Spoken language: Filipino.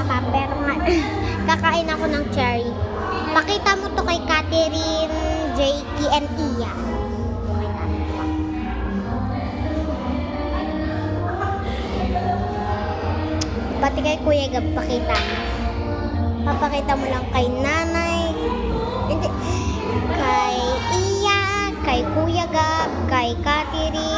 ka, pero nga, kakain ako ng cherry. Pakita mo to kay Catherine, JT, and Iya. Pati kay Kuya Gab, pakita mo. Papakita mo lang kay nanay. Hindi. Kay Iya, kay Kuya Gab, kay Catherine,